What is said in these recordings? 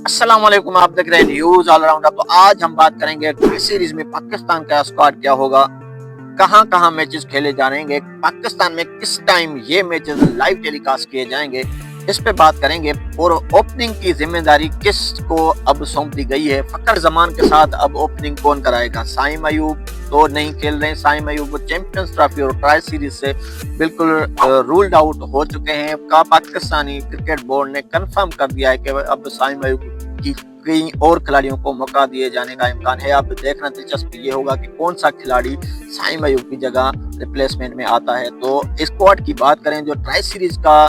अस्सलाम वालेकुम, आप देख रहे हैं न्यूज ऑल राउंडर। तो आज हम बात करेंगे टेस्ट सीरीज में पाकिस्तान का स्क्वाड क्या होगा, कहां कहां मैचेस खेले जाएंगे, पाकिस्तान में किस टाइम ये मैचेस लाइव टेलीकास्ट किए जाएंगे, इस पे बात करेंगे। और ओपनिंग की जिम्मेदारी किसको अब सौंप दी गई है, फकर जमान के साथ अब ओपनिंग कौन कराएगा। साइम अयूब तो नहीं खेल रहे हैं, साइम अयूब चैंपियंस ट्रॉफी और ट्राई सीरीज से बिल्कुल रूल्ड आउट हो चुके हैं। का पाकिस्तानी क्रिकेट बोर्ड ने कंफर्म कर दिया है कि अब साइम अयूब की कई और खिलाड़ियों को मौका दिए जाने का इम्कान है। अब देखना दिलचस्प ये होगा कि कौन सा खिलाड़ी साइम अयूब की जगह रिप्लेसमेंट में आता है। तो स्क्वाड की बात करें जो ट्राई सीरीज का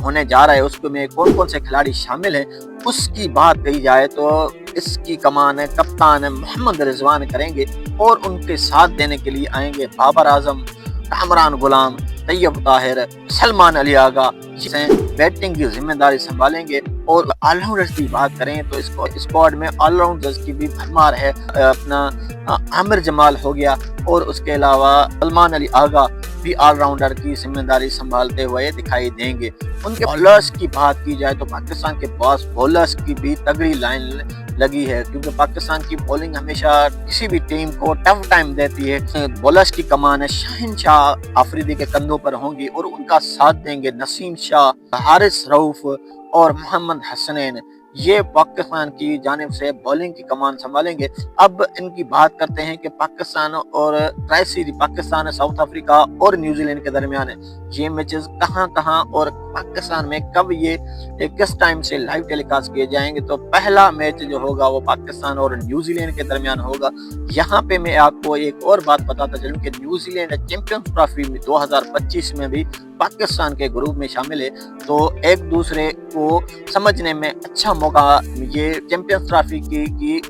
होने जा रहा है, उसमें कौन कौन से खिलाड़ी शामिल हैं, उसकी बात कही जाए तो इसकी कमान है कप्तान मोहम्मद रिजवान करेंगे और उनके साथ देने के लिए आएंगे बाबर आजम, कामरान गुलाम, तैयब ताहिर, सलमान अली आगा, जिसे बैटिंग की जिम्मेदारी संभालेंगे। और ऑलराउंडर्स की बात करें तो इसको स्क्वाड में ऑलराउंडर्स की भी भरमार है। अपना आमिर जमाल हो गया और उसके अलावा सलमान अली आगा भी ऑलराउंडर की जिम्मेदारी संभालते हुए दिखाई देंगे। उनके बॉलर्स की बात की जाए तो पाकिस्तान के पास बॉलर्स की भी तगड़ी लाइन लगी है, क्योंकि पाकिस्तान की बॉलिंग हमेशा किसी भी टीम को टफ टाइम देती है। बॉलर्स की कमान है शाहिन शाह आफरीदी के कंधों पर होंगी और उनका साथ देंगे नसीम शाह, हारिस रऊफ और मोहम्मद हसनैन। ये पाकिस्तान की जानिब से बॉलिंग की कमान संभालेंगे। अब इनकी बात करते हैं कि पाकिस्तान और tri series, Pakistan, south Africa और न्यूजीलैंड के दरमियान ये मैचेस कहां कहां और पाकिस्तान में कब ये किस टाइम से लाइव टेलीकास्ट किए जाएंगे। तो पहला मैच जो होगा वो पाकिस्तान और न्यूजीलैंड के दरमियान होगा। यहाँ पे मैं आपको एक और बात बताता चलूं कि न्यूजीलैंड चैंपियंस ट्रॉफी 2025 में भी पाकिस्तान के ग्रुप में शामिल है, तो एक दूसरे को समझने में अच्छा मौका ये चैंपियंस ट्रॉफी की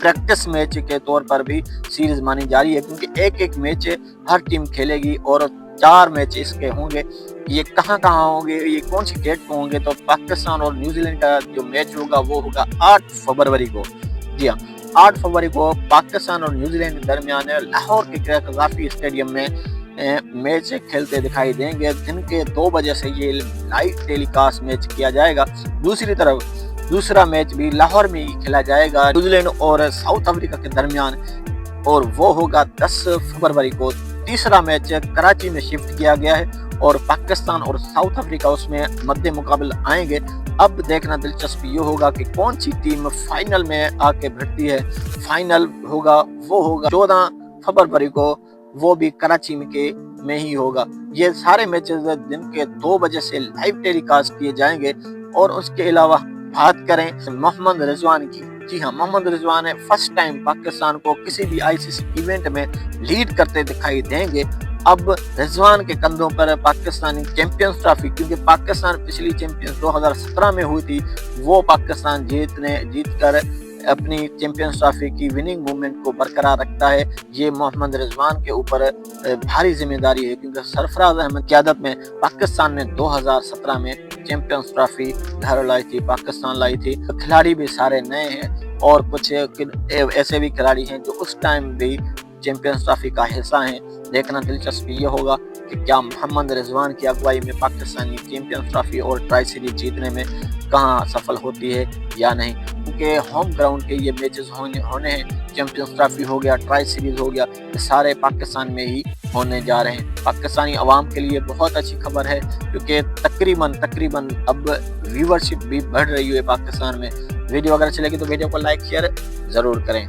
प्रैक्टिस मैच के तौर पर भी सीरीज मानी जा रही है, क्योंकि एक एक मैच हर टीम खेलेगी और 4 मैच इसके होंगे। ये कहां कहां होंगे, ये कौन सी डेट को होंगे, तो पाकिस्तान और न्यूजीलैंड का जो मैच होगा वो होगा 8 फरवरी को। जी हाँ, 8 फरवरी को पाकिस्तान और न्यूजीलैंड के दरमियान लाहौर के कज़ाफी स्टेडियम में मैच खेलते दिखाई देंगे। दिन के 2 बजे से ये लाइव टेलीकास्ट मैच किया जाएगा। दूसरी तरफ दूसरा मैच भी लाहौर में ही खेला जाएगा न्यूजीलैंड और साउथ अफ्रीका के दरमियान, और वो होगा 10 फरवरी को। तीसरा मैच कराची में शिफ्ट किया गया है और पाकिस्तान और साउथ अफ्रीका उसमें मद्दे मुकाबल आएंगे। अब देखना दिलचस्प ये होगा कि कौन सी टीम फाइनल में आके भिड़ती है। फाइनल होगा वो होगा 14 फरवरी को, वो भी कराची में ही होगा। ये सारे मैचेस दिन के 2 बजे से लाइव टेलीकास्ट किए जाएंगे। और उसके अलावा बात करें मोहम्मद रिजवान की, जी हाँ, मोहम्मद रिजवान फर्स्ट टाइम पाकिस्तान को किसी भी आईसीसी इवेंट में लीड करते दिखाई देंगे। अब रिजवान के कंधों पर पाकिस्तानी चैंपियंस ट्रॉफी, क्योंकि पाकिस्तान पिछली चैंपियंस 2017 में हुई थी, वो पाकिस्तान जीतकर अपनी चैंपियंस ट्रॉफी की विनिंग मूवमेंट को बरकरार रखता है। ये मोहम्मद रिजवान के ऊपर भारी जिम्मेदारी है, क्योंकि सरफराज अहमद की क़यादत में पाकिस्तान ने 2017 में चैंपियंस ट्रॉफी घर लाई थी, पाकिस्तान लाई थी। खिलाड़ी भी सारे नए हैं और कुछ ऐसे भी खिलाड़ी हैं जो उस टाइम भी चैंपियंस ट्रॉफी का हिस्सा हैं। देखना दिलचस्प ये होगा कि क्या मोहम्मद रिजवान की अगुवाई में पाकिस्तानी चैंपियंस ट्रॉफी और ट्राई सीरीज जीतने में कहां सफल होती है या नहीं, क्योंकि होम ग्राउंड के ये मैचेस होने हैं। चैंपियंस ट्रॉफी हो गया, ट्राई सीरीज हो गया, ये सारे पाकिस्तान में ही होने जा रहे हैं। पाकिस्तानी अवाम के लिए बहुत अच्छी खबर है, क्योंकि तकरीबन अब व्यूवरशिप भी बढ़ रही है पाकिस्तान में। वीडियो अगर अच्छी लगी तो वीडियो को लाइक शेयर जरूर करें।